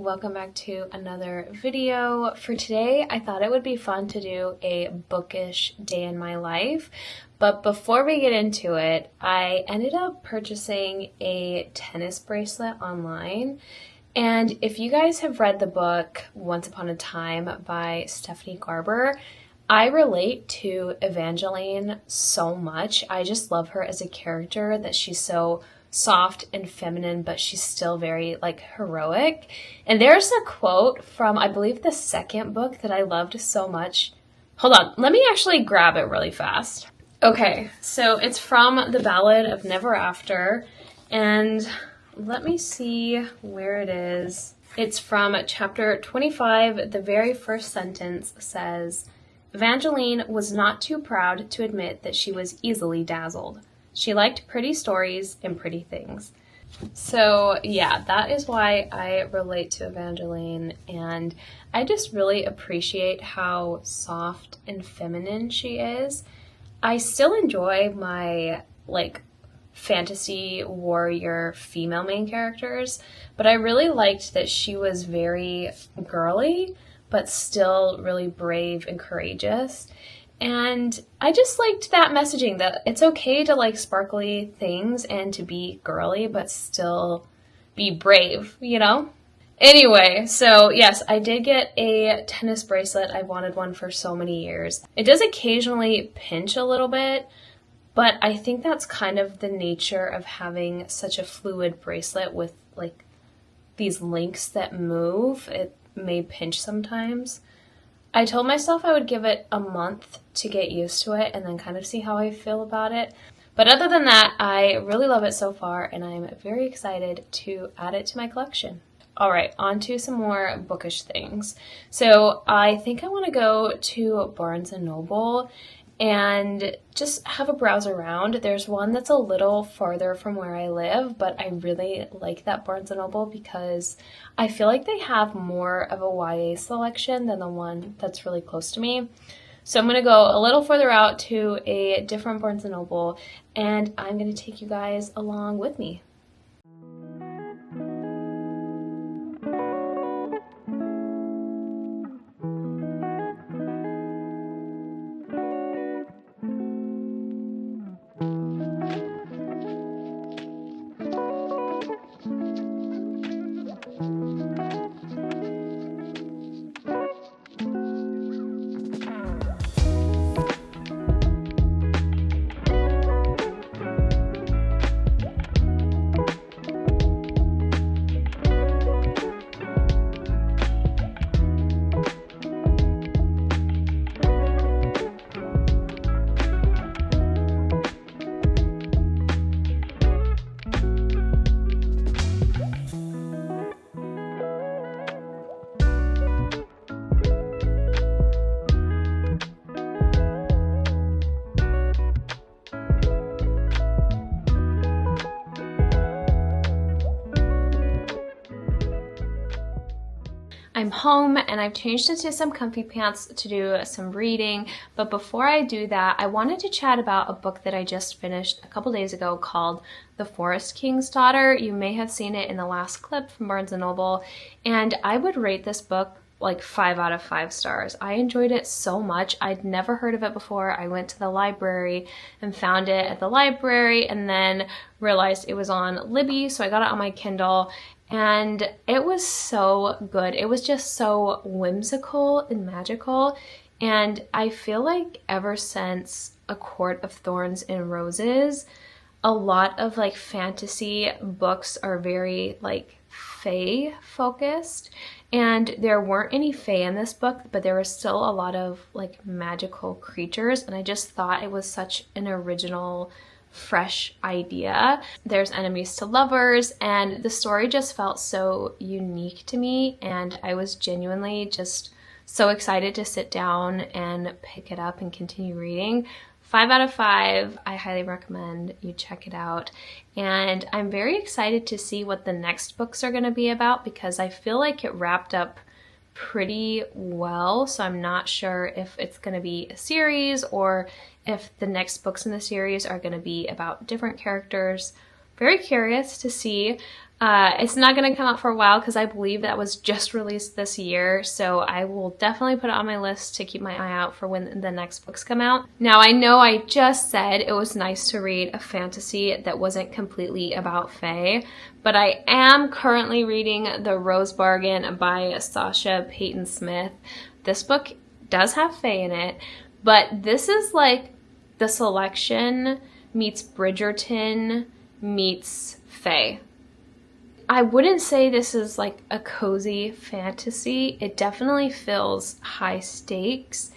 welcome back to another video. For today, I thought it would be fun to do a bookish day in my life, but before we get into it, I ended up purchasing a tennis bracelet online. And if you guys have read the book Once Upon a Time by Stephanie Garber, I relate to Evangeline so much. I just love her as a character, that she's so soft and feminine, but she's still very heroic. And there's a quote from, I believe, the second book that I loved so much. Hold on, let me actually grab it really fast. Okay, so it's from The Ballad of Never After, and let me see where it is. It's from chapter 25. The very first sentence says, Evangeline was not too proud to admit that she was easily dazzled. She liked pretty stories and pretty things. So yeah, that is why I relate to Evangeline, and I just really appreciate how soft and feminine she is. I still enjoy my fantasy warrior female main characters, but I really liked that she was very girly, but still really brave and courageous. And I just liked that messaging, that it's okay to like sparkly things and to be girly, but still be brave, you know? Anyway, so yes, I did get a tennis bracelet. I've wanted one for so many years. It does occasionally pinch a little bit, but I think that's kind of the nature of having such a fluid bracelet with these links that move. It may pinch sometimes. I told myself I would give it a month to get used to it and then kind of see how I feel about it. But other than that, I really love it so far, and I'm very excited to add it to my collection. All right, on to some more bookish things. So I think I want to go to Barnes & Noble and just have a browse around. There's one that's a little farther from where I live, but I really like that Barnes & Noble because I feel like they have more of a YA selection than the one that's really close to me. So I'm going to go a little further out to a different Barnes & Noble, and I'm going to take you guys along with me. I'm home and I've changed into some comfy pants to do some reading, but before I do that, I wanted to chat about a book that I just finished a couple days ago called The Forest King's Daughter. You may have seen it in the last clip from Barnes & Noble, and I would rate this book 5 out of 5 stars. I enjoyed it so much. I'd never heard of it before. I went to the library and found it at the library and then realized it was on Libby, so I got it on my Kindle. And it was so good. It was just so whimsical and magical. And I feel like ever since A Court of Thorns and Roses, a lot of fantasy books are very fae focused. And there weren't any fae in this book, but there was still a lot of magical creatures. And I just thought it was such an original, fresh idea. There's enemies to lovers, and the story just felt so unique to me, and I was genuinely just so excited to sit down and pick it up and continue reading. 5 out of 5. I highly recommend you check it out, and I'm very excited to see what the next books are going to be about because I feel like it wrapped up pretty well, so I'm not sure if it's going to be a series or if the next books in the series are going to be about different characters. Very curious to see. It's not going to come out for a while because I believe that was just released this year, so I will definitely put it on my list to keep my eye out for when the next books come out. Now, I know I just said it was nice to read a fantasy that wasn't completely about fae, but I am currently reading The Rose Bargain by Sasha Payton Smith. This book does have fae in it, but this is like The Selection meets Bridgerton meets fae. I wouldn't say this is like a cozy fantasy. It definitely feels high stakes,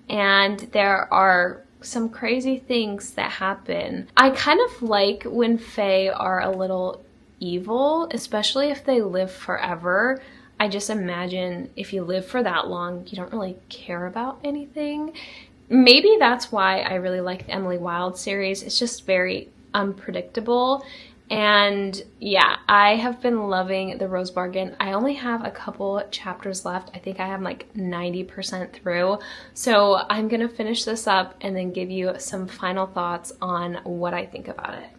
and there are some crazy things that happen. I kind of like when fae are a little evil, especially if they live forever. I just imagine if you live for that long, you don't really care about anything. Maybe that's why I really like the Emily Wilde series. It's just very unpredictable. And yeah, I have been loving The Rose Bargain. I only have a couple chapters left. I think I have like 90% through. So I'm going to finish this up and then give you some final thoughts on what I think about it.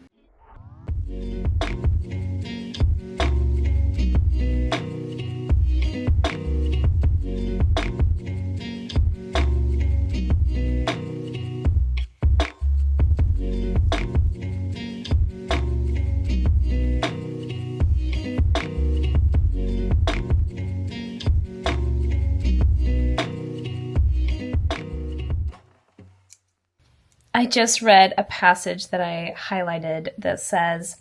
I just read a passage that I highlighted that says,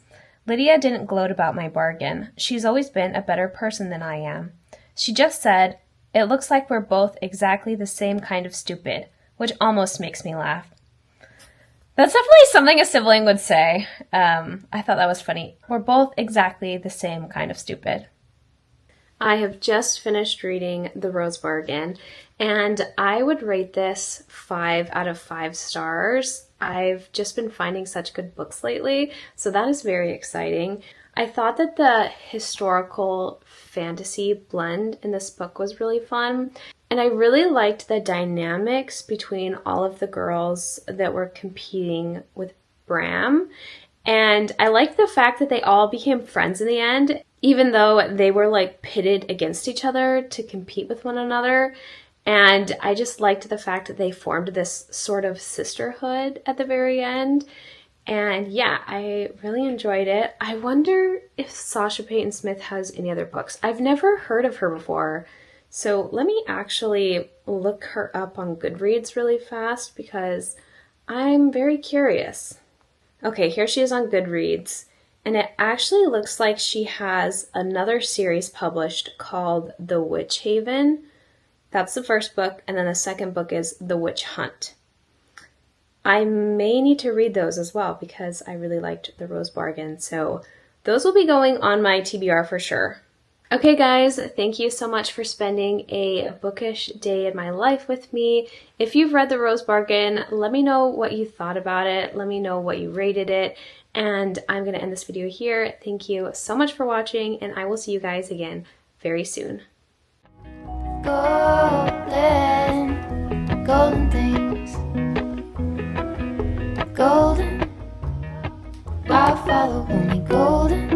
"Lydia didn't gloat about my bargain. She's always been a better person than I am. She just said, 'It looks like we're both exactly the same kind of stupid,' which almost makes me laugh." That's definitely something a sibling would say. I thought that was funny. We're both exactly the same kind of stupid. I have just finished reading The Rose Bargain, and I would rate this 5 out of 5 stars. I've just been finding such good books lately, so that is very exciting. I thought that the historical fantasy blend in this book was really fun, and I really liked the dynamics between all of the girls that were competing with Bram. And I liked the fact that they all became friends in the end, even though they were like pitted against each other to compete with one another. And I just liked the fact that they formed this sort of sisterhood at the very end. And yeah, I really enjoyed it. I wonder if Sasha Payton Smith has any other books. I've never heard of her before. So let me actually look her up on Goodreads really fast because I'm very curious. Okay, here she is on Goodreads, and it actually looks like she has another series published called The Witch Haven. That's the first book, and then the second book is The Witch Hunt. I may need to read those as well because I really liked The Rose Bargain, so those will be going on my TBR for sure. Okay guys, thank you so much for spending a bookish day in my life with me. If you've read The Rose Bargain, let me know what you thought about it. Let me know what you rated it. And I'm going to end this video here. Thank you so much for watching, and I will see you guys again very soon. Golden, golden things. Golden, I follow only golden.